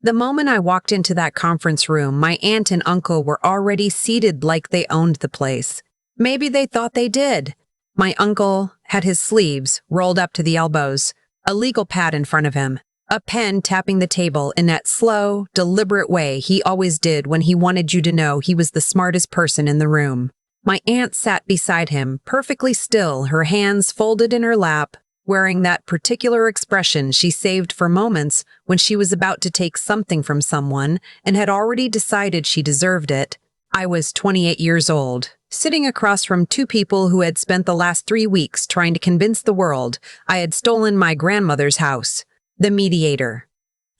The moment I walked into that conference room, my aunt and uncle were already seated like they owned the place. Maybe they thought they did. My uncle had his sleeves rolled up to the elbows, a legal pad in front of him, a pen tapping the table in that slow, deliberate way he always did when he wanted you to know he was the smartest person in the room. My aunt sat beside him, perfectly still, her hands folded in her lap, wearing that particular expression she saved for moments when she was about to take something from someone and had already decided she deserved it. I was 28 years old, sitting across from two people who had spent the last 3 weeks trying to convince the world I had stolen my grandmother's house. The Mediator.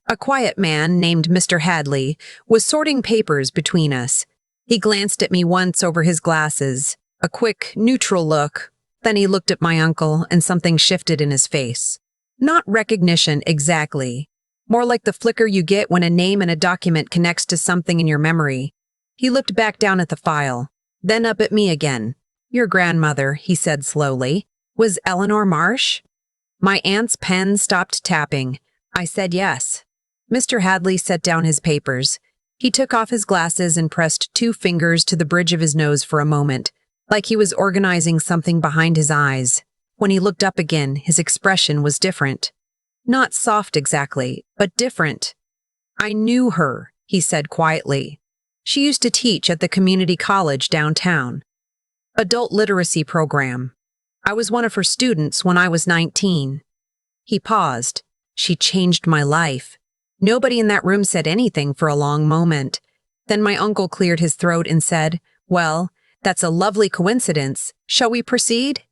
A quiet man named Mr. Hadley was sorting papers between us. He glanced at me once over his glasses, a quick, neutral look. Then he looked at my uncle and something shifted in his face. Not recognition exactly, more like the flicker you get when a name in a document connects to something in your memory. He looked back down at the file, then up at me again. "Your grandmother," he said slowly, "was Eleanor Marsh?" My aunt's pen stopped tapping. I said yes. Mr. Hadley set down his papers. He took off his glasses and pressed 2 fingers to the bridge of his nose for a moment, like he was organizing something behind his eyes. When he looked up again, his expression was different. Not soft exactly, but different. "I knew her," he said quietly. "She used to teach at the community college downtown. Adult literacy program. I was one of her students when I was 19. He paused. "She changed my life." Nobody in that room said anything for a long moment. Then my uncle cleared his throat and said, "Well, that's a lovely coincidence. Shall we proceed?"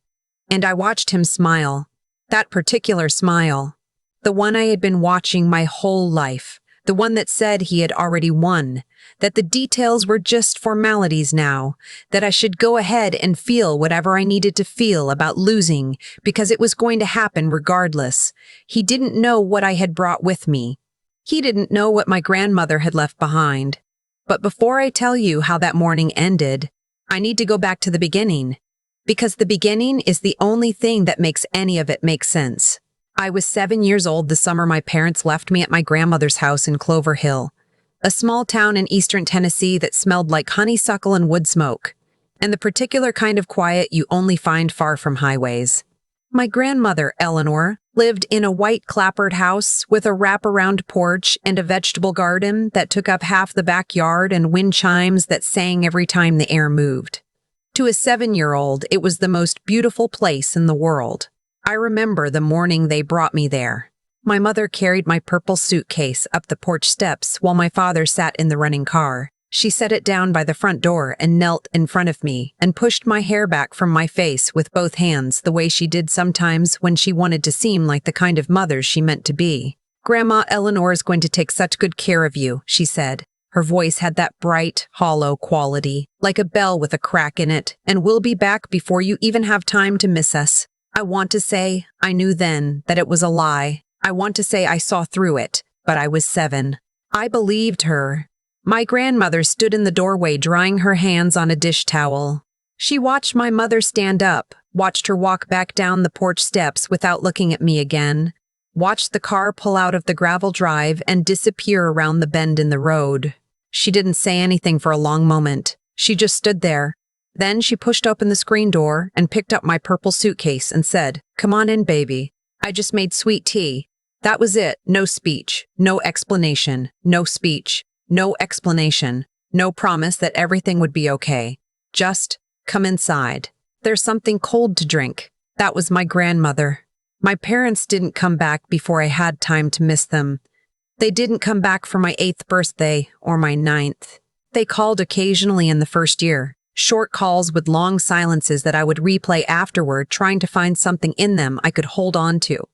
And I watched him smile. That particular smile. The one I had been watching my whole life. The one that said he had already won. That the details were just formalities now. That I should go ahead and feel whatever I needed to feel about losing, because it was going to happen regardless. He didn't know what I had brought with me. He didn't know what my grandmother had left behind. But before I tell you how that morning ended, I need to go back to the beginning. Because the beginning is the only thing that makes any of it make sense. I was 7 years old the summer my parents left me at my grandmother's house in Clover Hill, a small town in eastern Tennessee that smelled like honeysuckle and wood smoke, and the particular kind of quiet you only find far from highways. My grandmother, Eleanor, lived in a white clapboard house with a wraparound porch and a vegetable garden that took up half the backyard and wind chimes that sang every time the air moved. To a 7-year-old, it was the most beautiful place in the world. I remember the morning they brought me there. My mother carried my purple suitcase up the porch steps while my father sat in the running car. She set it down by the front door and knelt in front of me and pushed my hair back from my face with both hands the way she did sometimes when she wanted to seem like the kind of mother she meant to be. "Grandma Eleanor is going to take such good care of you," she said. Her voice had that bright, hollow quality, like a bell with a crack in it, "and we'll be back before you even have time to miss us." I want to say I knew then that it was a lie. I want to say I saw through it, but I was 7. I believed her. My grandmother stood in the doorway drying her hands on a dish towel. She watched my mother stand up, watched her walk back down the porch steps without looking at me again, watched the car pull out of the gravel drive and disappear around the bend in the road. She didn't say anything for a long moment. She just stood there. Then she pushed open the screen door and picked up my purple suitcase and said, "Come on in, baby. I just made sweet tea." That was it. No speech, no explanation, no speech, no explanation, no promise that everything would be okay. Just, "Come inside. There's something cold to drink." That was my grandmother. My parents didn't come back before I had time to miss them. They didn't come back for my 8th birthday or my 9th. They called occasionally in the first year. Short calls with long silences that I would replay afterward, trying to find something in them I could hold on to.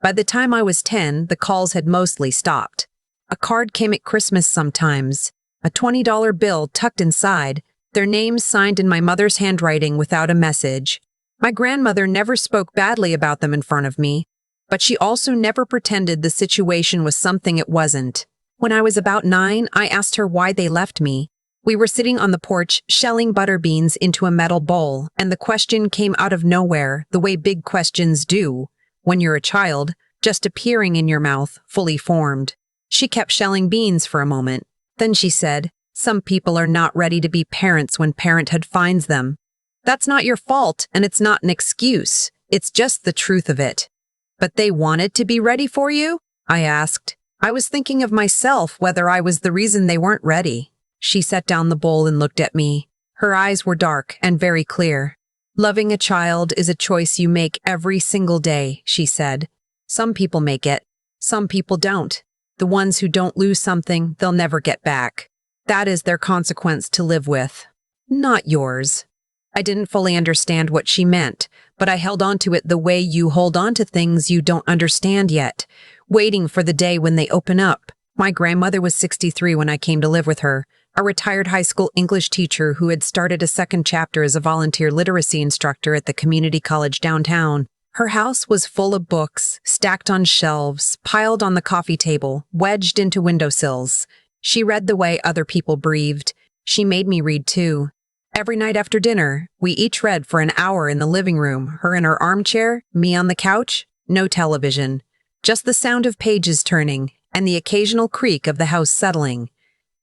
By the time I was 10, the calls had mostly stopped. A card came at Christmas sometimes, a $20 bill tucked inside, their names signed in my mother's handwriting without a message. My grandmother never spoke badly about them in front of me, but she also never pretended the situation was something it wasn't. When I was about 9, I asked her why they left me. We were sitting on the porch, shelling butter beans into a metal bowl, and the question came out of nowhere, the way big questions do, when you're a child, just appearing in your mouth, fully formed. She kept shelling beans for a moment. Then she said, "Some people are not ready to be parents when parenthood finds them. That's not your fault, and it's not an excuse. It's just the truth of it." "But they wanted to be ready for you?" I asked. I was thinking of myself, whether I was the reason they weren't ready. She set down the bowl and looked at me. Her eyes were dark and very clear. "Loving a child is a choice you make every single day," she said. "Some people make it. Some people don't. The ones who don't lose something, they'll never get back. That is their consequence to live with. Not yours." I didn't fully understand what she meant, but I held on to it the way you hold on to things you don't understand yet, waiting for the day when they open up. My grandmother was 63 when I came to live with her, a retired high school English teacher who had started a second chapter as a volunteer literacy instructor at the community college downtown. Her house was full of books, stacked on shelves, piled on the coffee table, wedged into windowsills. She read the way other people breathed. She made me read too. Every night after dinner, we each read for an hour in the living room, her in her armchair, me on the couch, no television. Just the sound of pages turning and the occasional creak of the house settling.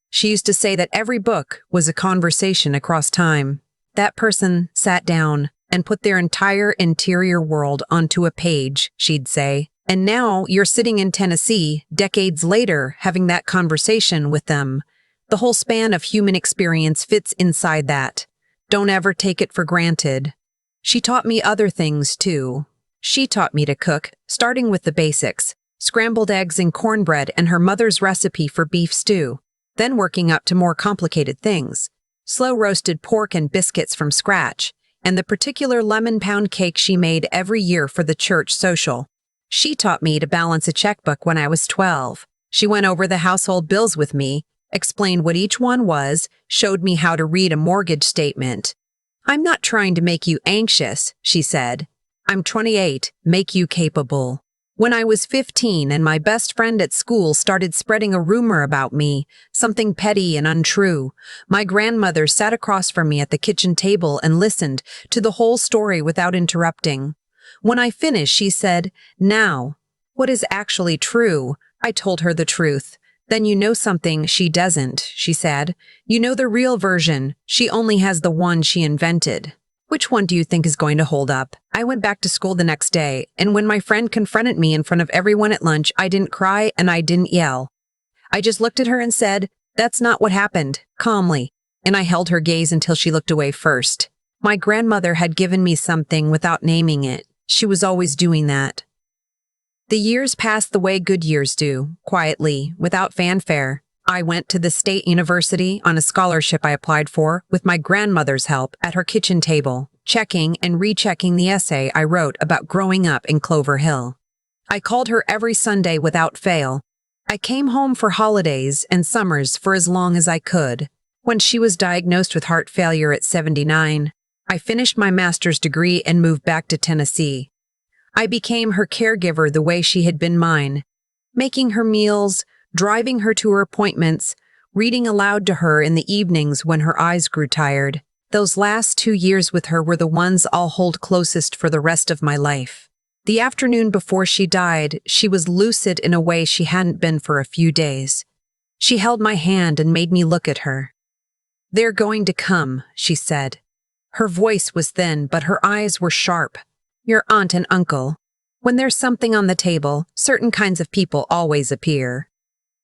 She used to say that every book was a conversation across time. That person sat down and put their entire interior world onto a page, she'd say. And now you're sitting in Tennessee, decades later, having that conversation with them. The whole span of human experience fits inside that. Don't ever take it for granted. She taught me other things, too. She taught me to cook, starting with the basics, scrambled eggs and cornbread and her mother's recipe for beef stew, then working up to more complicated things, slow-roasted pork and biscuits from scratch, and the particular lemon pound cake she made every year for the church social. She taught me to balance a checkbook when I was 12. She went over the household bills with me, explained what each one was, showed me how to read a mortgage statement. "I'm not trying to make you anxious," she said. "I'm 28, make you capable." When I was 15 and my best friend at school started spreading a rumor about me, something petty and untrue, my grandmother sat across from me at the kitchen table and listened to the whole story without interrupting. When I finished, she said, "Now, what is actually true?" I told her the truth. "Then you know something she doesn't," she said. "You know the real version. She only has the one she invented." Which one do you think is going to hold up? I went back to school the next day, and when my friend confronted me in front of everyone at lunch, I didn't cry and I didn't yell. I just looked at her and said, "That's not what happened," calmly, and I held her gaze until she looked away first. My grandmother had given me something without naming it. She was always doing that. The years passed the way good years do, quietly, without fanfare. I went to the state university on a scholarship I applied for with my grandmother's help at her kitchen table, checking and rechecking the essay I wrote about growing up in Clover Hill. I called her every Sunday without fail. I came home for holidays and summers for as long as I could. When she was diagnosed with heart failure at 79, I finished my master's degree and moved back to Tennessee. I became her caregiver the way she had been mine, making her meals, driving her to her appointments, reading aloud to her in the evenings when her eyes grew tired. Those last 2 years with her were the ones I'll hold closest for the rest of my life. The afternoon before she died, she was lucid in a way she hadn't been for a few days. She held my hand and made me look at her. "They're going to come," she said. Her voice was thin, but her eyes were sharp. "Your aunt and uncle. When there's something on the table, certain kinds of people always appear."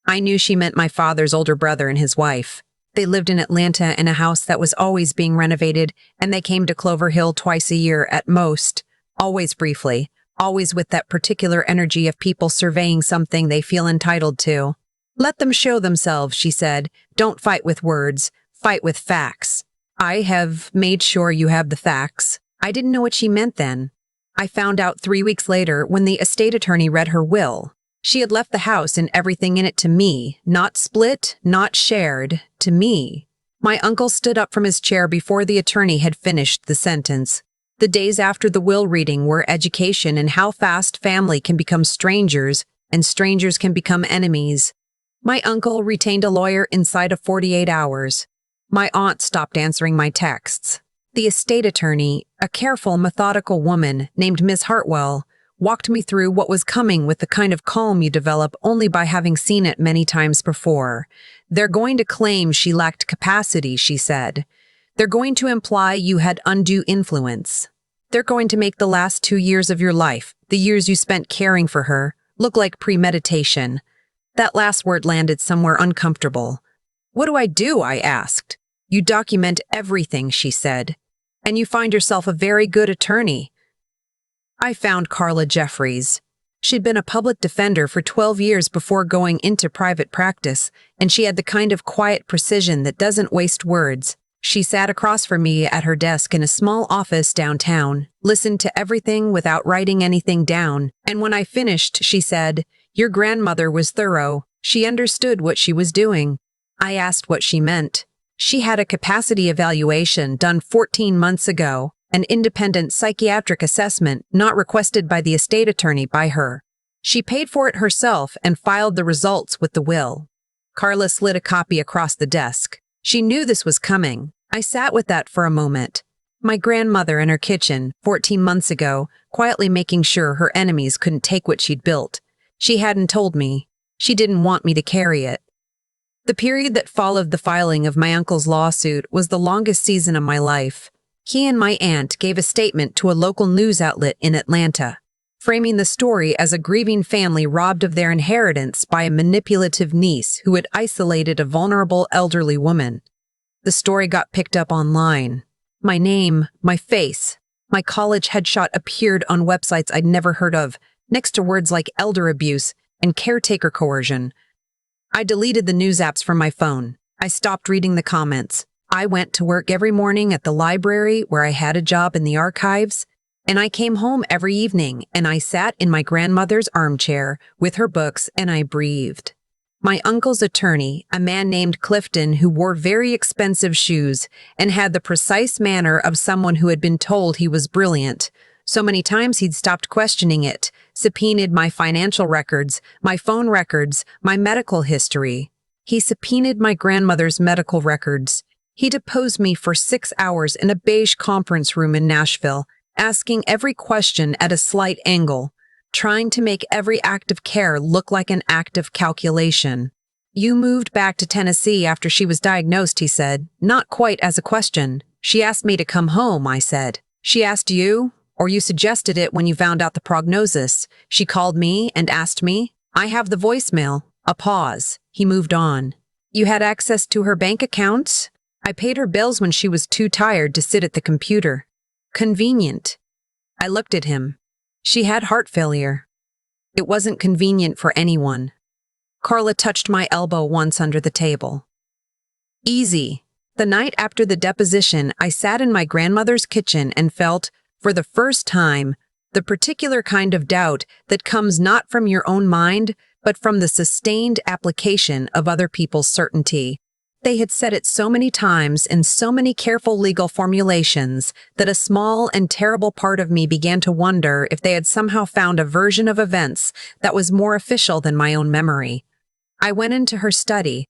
I knew she meant my father's older brother and his wife. They lived in Atlanta in a house that was always being renovated, and they came to Clover Hill twice a year at most, always briefly, always with that particular energy of people surveying something they feel entitled to. "Let them show themselves," she said. "Don't fight with words, fight with facts." I have made sure you have the facts. I didn't know what she meant then. I found out 3 weeks later when the estate attorney read her will. She had left the house and everything in it to me, not split, not shared, to me. My uncle stood up from his chair before the attorney had finished the sentence. The days after the will reading were education in how fast family can become strangers and strangers can become enemies. My uncle retained a lawyer inside of 48 hours. My aunt stopped answering my texts. The estate attorney, a careful, methodical woman named Miss Hartwell, walked me through what was coming with the kind of calm you develop only by having seen it many times before. "They're going to claim she lacked capacity," she said. "They're going to imply you had undue influence. They're going to make the last 2 years of your life, the years you spent caring for her, look like premeditation." That last word landed somewhere uncomfortable. "What do I do?" I asked. "You document everything," she said. "And you find yourself a very good attorney." I found Carla Jeffries. She'd been a public defender for 12 years before going into private practice, and she had the kind of quiet precision that doesn't waste words. She sat across from me at her desk in a small office downtown, listened to everything without writing anything down, and when I finished, she said, "Your grandmother was thorough. She understood what she was doing." I asked what she meant. "She had a capacity evaluation done 14 months ago, an independent psychiatric assessment not requested by the estate attorney by her. She paid for it herself and filed the results with the will." Carla slid a copy across the desk. She knew this was coming. I sat with that for a moment. My grandmother in her kitchen, 14 months ago, quietly making sure her enemies couldn't take what she'd built. She hadn't told me. She didn't want me to carry it. The period that followed the filing of my uncle's lawsuit was the longest season of my life. He and my aunt gave a statement to a local news outlet in Atlanta, framing the story as a grieving family robbed of their inheritance by a manipulative niece who had isolated a vulnerable elderly woman. The story got picked up online. My name, my face, my college headshot appeared on websites I'd never heard of, next to words like elder abuse and caretaker coercion. I deleted the news apps from my phone. I stopped reading the comments. I went to work every morning at the library where I had a job in the archives, and I came home every evening and I sat in my grandmother's armchair with her books and I breathed. My uncle's attorney, a man named Clifton who wore very expensive shoes and had the precise manner of someone who had been told he was brilliant, so many times he'd stopped questioning it, subpoenaed my financial records, my phone records, my medical history. He subpoenaed my grandmother's medical records. He deposed me for 6 hours in a beige conference room in Nashville, asking every question at a slight angle, trying to make every act of care look like an act of calculation. "You moved back to Tennessee after she was diagnosed," he said, not quite as a question. "She asked me to come home," I said. "She asked you? Or you suggested it when you found out the prognosis? She called me and asked me?" "I have the voicemail." A pause. He moved on. "You had access to her bank accounts?" "I paid her bills when she was too tired to sit at the computer." "Convenient." I looked at him. "She had heart failure." "It wasn't convenient for anyone." Carla touched my elbow once under the table. "Easy." The night after the deposition, I sat in my grandmother's kitchen and felt, for the first time, the particular kind of doubt that comes not from your own mind, but from the sustained application of other people's certainty. They had said it so many times in so many careful legal formulations that a small and terrible part of me began to wonder if they had somehow found a version of events that was more official than my own memory. I went into her study.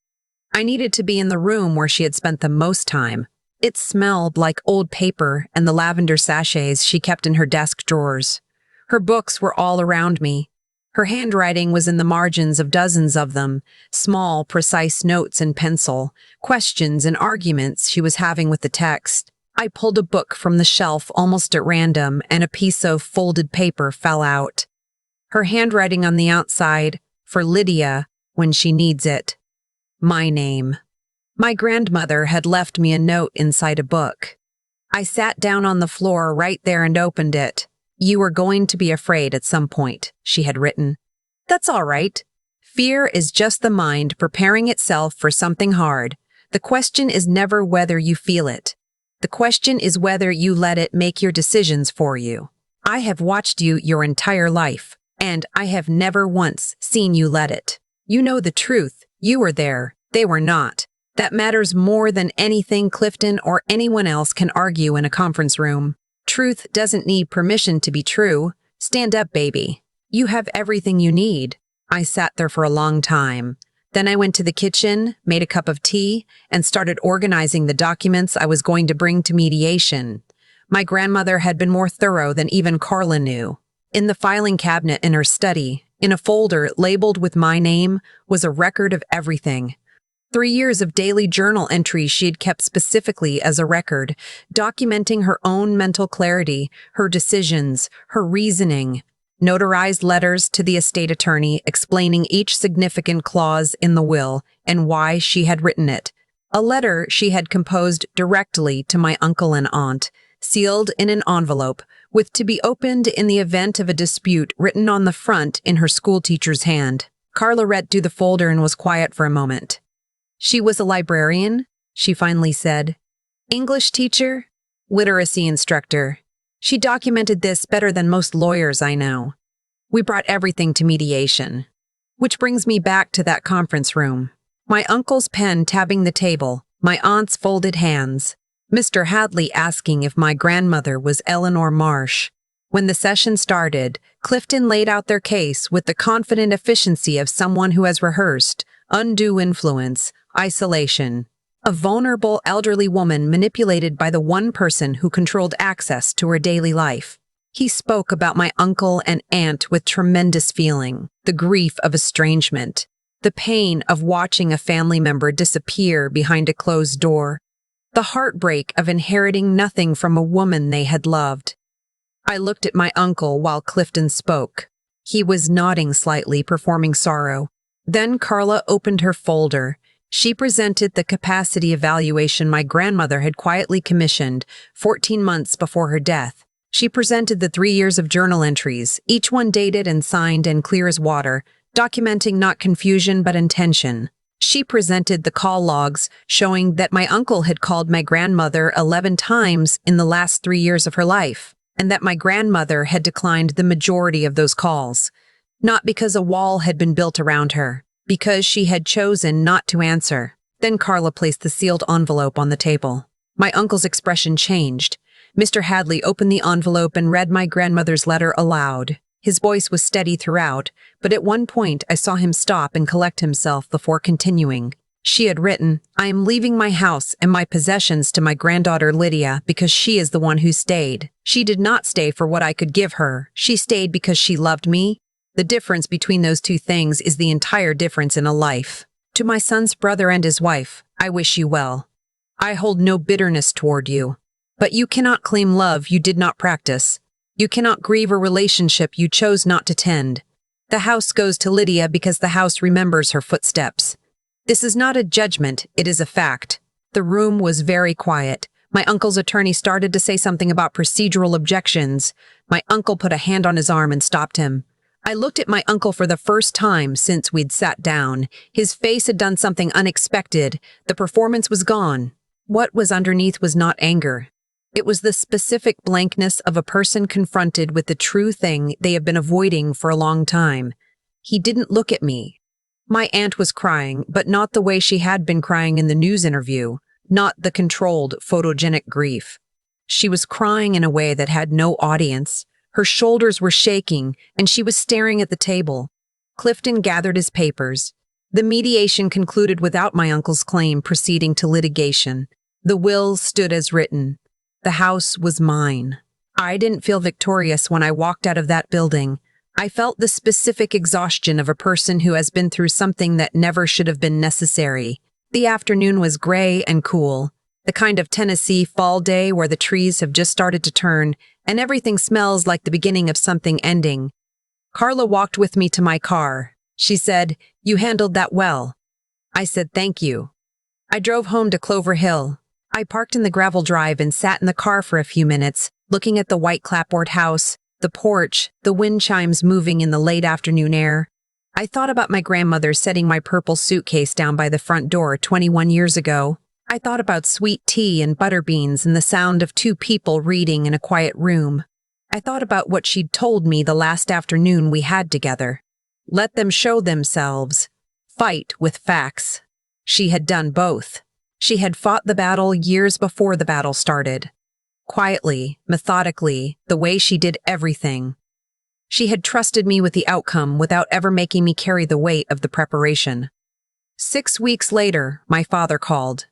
I needed to be in the room where she had spent the most time. It smelled like old paper and the lavender sachets she kept in her desk drawers. Her books were all around me. Her handwriting was in the margins of dozens of them, small, precise notes in pencil, questions and arguments she was having with the text. I pulled a book from the shelf almost at random, and a piece of folded paper fell out. Her handwriting on the outside, "For Lydia, when she needs it." My name. My grandmother had left me a note inside a book. I sat down on the floor right there and opened it. "You are going to be afraid at some point," she had written. "That's all right. Fear is just the mind preparing itself for something hard. The question is never whether you feel it. The question is whether you let it make your decisions for you. I have watched you your entire life, and I have never once seen you let it. You know the truth. You were there. They were not. That matters more than anything Clifton or anyone else can argue in a conference room. Truth doesn't need permission to be true. Stand up, baby. You have everything you need." I sat there for a long time. Then I went to the kitchen, made a cup of tea, and started organizing the documents I was going to bring to mediation. My grandmother had been more thorough than even Carla knew. In the filing cabinet in her study, in a folder labeled with my name, was a record of everything. 3 years of daily journal entries she had kept specifically as a record, documenting her own mental clarity, her decisions, her reasoning. Notarized letters to the estate attorney explaining each significant clause in the will and why she had written it. A letter she had composed directly to my uncle and aunt, sealed in an envelope, with to be opened in the event of a dispute written on the front in her schoolteacher's hand. Carla read through the folder and was quiet for a moment. She was a librarian, she finally said. English teacher, literacy instructor. She documented this better than most lawyers I know. We brought everything to mediation. Which brings me back to that conference room. My uncle's pen tabbing the table, my aunt's folded hands. Mr. Hadley asking if my grandmother was Eleanor Marsh. When the session started, Clifton laid out their case with the confident efficiency of someone who has rehearsed undue influence, isolation. A vulnerable elderly woman manipulated by the one person who controlled access to her daily life. He spoke about my uncle and aunt with tremendous feeling, the grief of estrangement, the pain of watching a family member disappear behind a closed door, the heartbreak of inheriting nothing from a woman they had loved. I looked at my uncle while Clifton spoke. He was nodding slightly, performing sorrow. Then Carla opened her folder. She presented the capacity evaluation my grandmother had quietly commissioned 14 months before her death. She presented the 3 years of journal entries, each one dated and signed and clear as water, documenting not confusion but intention. She presented the call logs showing that my uncle had called my grandmother 11 times in the last 3 years of her life, and that my grandmother had declined the majority of those calls. Not because a wall had been built around her, because she had chosen not to answer. Then Carla placed the sealed envelope on the table. My uncle's expression changed. Mr. Hadley opened the envelope and read my grandmother's letter aloud. His voice was steady throughout, but at one point I saw him stop and collect himself before continuing. She had written, "I am leaving my house and my possessions to my granddaughter Lydia because she is the one who stayed. She did not stay for what I could give her. She stayed because she loved me. The difference between those two things is the entire difference in a life. To my son's brother and his wife, I wish you well. I hold no bitterness toward you. But you cannot claim love you did not practice. You cannot grieve a relationship you chose not to tend. The house goes to Lydia because the house remembers her footsteps. This is not a judgment, it is a fact." The room was very quiet. My uncle's attorney started to say something about procedural objections. My uncle put a hand on his arm and stopped him. I looked at my uncle for the first time since we'd sat down. His face had done something unexpected. The performance was gone. What was underneath was not anger. It was the specific blankness of a person confronted with the true thing they have been avoiding for a long time. He didn't look at me. My aunt was crying, but not the way she had been crying in the news interview, not the controlled, photogenic grief. She was crying in a way that had no audience. Her shoulders were shaking, and she was staring at the table. Clifton gathered his papers. The mediation concluded without my uncle's claim proceeding to litigation. The will stood as written. The house was mine. I didn't feel victorious when I walked out of that building. I felt the specific exhaustion of a person who has been through something that never should have been necessary. The afternoon was gray and cool, the kind of Tennessee fall day where the trees have just started to turn and everything smells like the beginning of something ending. Carla walked with me to my car. She said, "You handled that well." I said, "Thank you." I drove home to Clover Hill. I parked in the gravel drive and sat in the car for a few minutes, looking at the white clapboard house, the porch, the wind chimes moving in the late afternoon air. I thought about my grandmother setting my purple suitcase down by the front door 21 years ago. I thought about sweet tea and butter beans and the sound of two people reading in a quiet room. I thought about what she'd told me the last afternoon we had together. Let them show themselves. Fight with facts. She had done both. She had fought the battle years before the battle started. Quietly, methodically, the way she did everything. She had trusted me with the outcome without ever making me carry the weight of the preparation. 6 weeks later, my father called.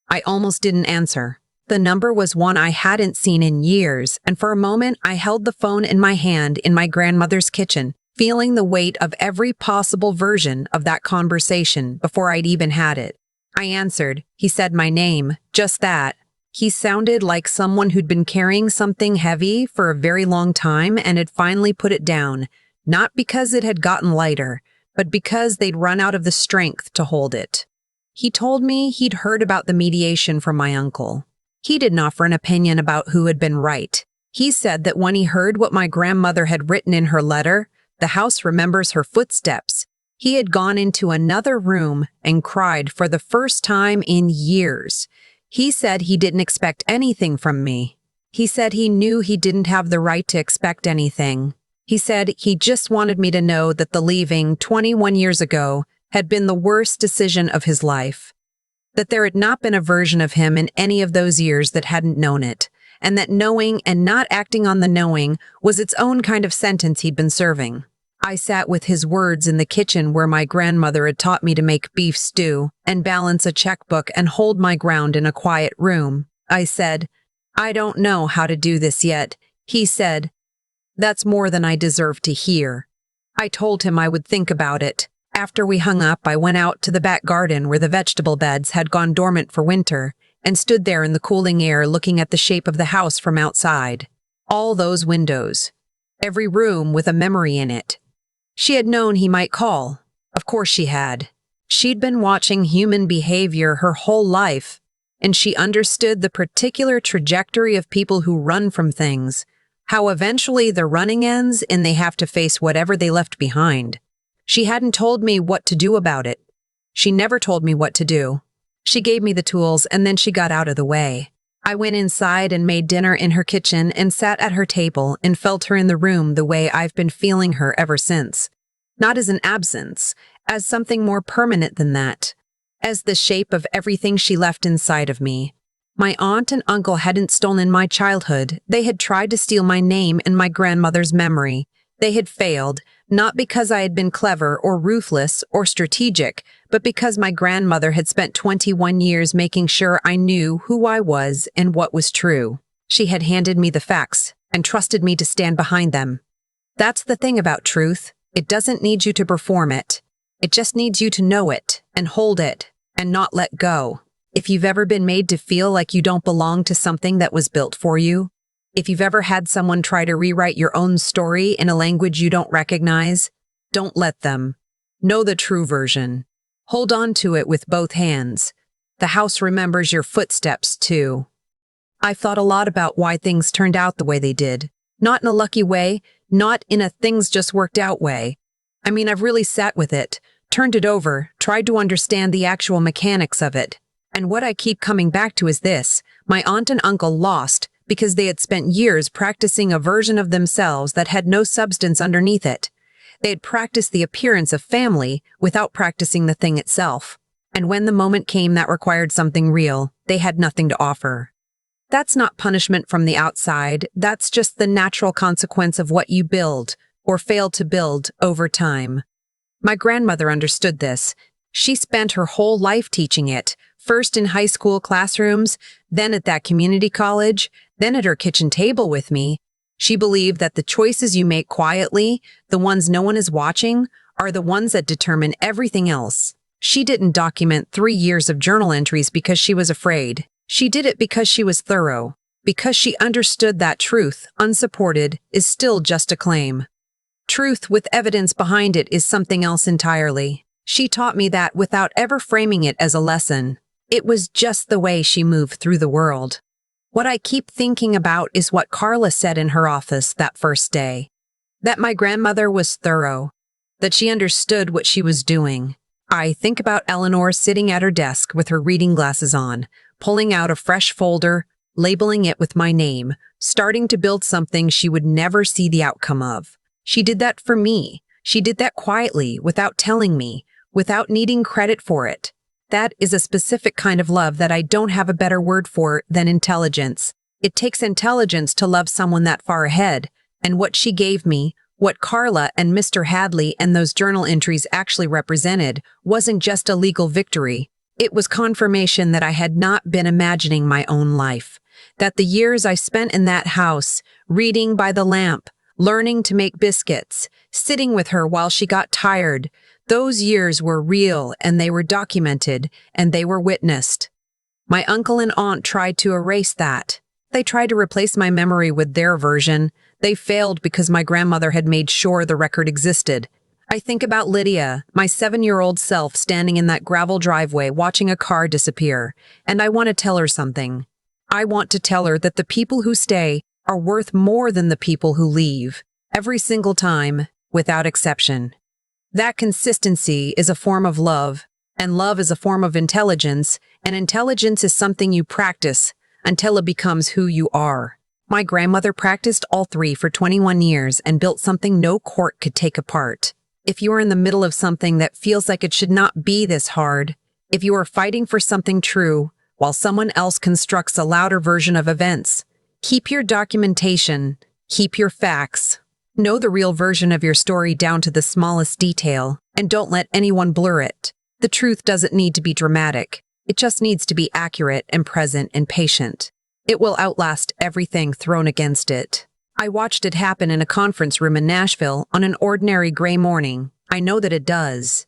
I almost didn't answer. The number was one I hadn't seen in years, and for a moment I held the phone in my hand in my grandmother's kitchen, feeling the weight of every possible version of that conversation before I'd even had it. I answered. He said my name, just that. He sounded like someone who'd been carrying something heavy for a very long time and had finally put it down, not because it had gotten lighter, but because they'd run out of the strength to hold it. He told me he'd heard about the mediation from my uncle. He didn't offer an opinion about who had been right. He said that when he heard what my grandmother had written in her letter, the house remembers her footsteps, he had gone into another room and cried for the first time in years. He said he didn't expect anything from me. He said he knew he didn't have the right to expect anything. He said he just wanted me to know that the leaving 21 years ago had been the worst decision of his life. That there had not been a version of him in any of those years that hadn't known it, and that knowing and not acting on the knowing was its own kind of sentence he'd been serving. I sat with his words in the kitchen where my grandmother had taught me to make beef stew and balance a checkbook and hold my ground in a quiet room. I said, "I don't know how to do this yet." He said, "That's more than I deserve to hear." I told him I would think about it. After we hung up, I went out to the back garden where the vegetable beds had gone dormant for winter and stood there in the cooling air looking at the shape of the house from outside. All those windows. Every room with a memory in it. She had known he might call. Of course she had. She'd been watching human behavior her whole life, and she understood the particular trajectory of people who run from things, how eventually the running ends and they have to face whatever they left behind. She hadn't told me what to do about it. She never told me what to do. She gave me the tools and then she got out of the way. I went inside and made dinner in her kitchen and sat at her table and felt her in the room the way I've been feeling her ever since. Not as an absence, as something more permanent than that. As the shape of everything she left inside of me. My aunt and uncle hadn't stolen my childhood. They had tried to steal my name and my grandmother's memory. They had failed, not because I had been clever or ruthless or strategic, but because my grandmother had spent 21 years making sure I knew who I was and what was true. She had handed me the facts and trusted me to stand behind them. That's the thing about truth. It doesn't need you to perform it. It just needs you to know it and hold it and not let go. If you've ever been made to feel like you don't belong to something that was built for you, if you've ever had someone try to rewrite your own story in a language you don't recognize, don't let them. Know the true version. Hold on to it with both hands. The house remembers your footsteps, too. I've thought a lot about why things turned out the way they did. Not in a lucky way, not in a things just worked out way. I mean, I've really sat with it, turned it over, tried to understand the actual mechanics of it. And what I keep coming back to is this. My aunt and uncle lost because they had spent years practicing a version of themselves that had no substance underneath it. They had practiced the appearance of family without practicing the thing itself. And when the moment came that required something real, they had nothing to offer. That's not punishment from the outside. That's just the natural consequence of what you build or fail to build over time. My grandmother understood this. She spent her whole life teaching it, first in high school classrooms, then at that community college, then at her kitchen table with me. She believed that the choices you make quietly, the ones no one is watching, are the ones that determine everything else. She didn't document 3 years of journal entries because she was afraid. She did it because she was thorough, because she understood that truth, unsupported, is still just a claim. Truth with evidence behind it is something else entirely. She taught me that without ever framing it as a lesson. It was just the way she moved through the world. What I keep thinking about is what Carla said in her office that first day. That my grandmother was thorough. That she understood what she was doing. I think about Eleanor sitting at her desk with her reading glasses on, pulling out a fresh folder, labeling it with my name, starting to build something she would never see the outcome of. She did that for me. She did that quietly, without telling me, without needing credit for it. That is a specific kind of love that I don't have a better word for than intelligence. It takes intelligence to love someone that far ahead, and what she gave me, what Carla and Mr. Hadley and those journal entries actually represented, wasn't just a legal victory. It was confirmation that I had not been imagining my own life, that the years I spent in that house, reading by the lamp, learning to make biscuits, sitting with her while she got tired, those years were real and they were documented and they were witnessed. My uncle and aunt tried to erase that. They tried to replace my memory with their version. They failed because my grandmother had made sure the record existed. I think about Lydia, my 7-year-old self standing in that gravel driveway watching a car disappear, and I want to tell her something. I want to tell her that the people who stay are worth more than the people who leave, every single time, without exception. That consistency is a form of love, and love is a form of intelligence, and intelligence is something you practice until it becomes who you are. My grandmother practiced all three for 21 years and built something no court could take apart. If you are in the middle of something that feels like it should not be this hard, if you are fighting for something true while someone else constructs a louder version of events, keep your documentation, keep your facts, know the real version of your story down to the smallest detail, and don't let anyone blur it. The truth doesn't need to be dramatic. It just needs to be accurate and present and patient. It will outlast everything thrown against it. I watched it happen in a conference room in Nashville on an ordinary gray morning. I know that it does.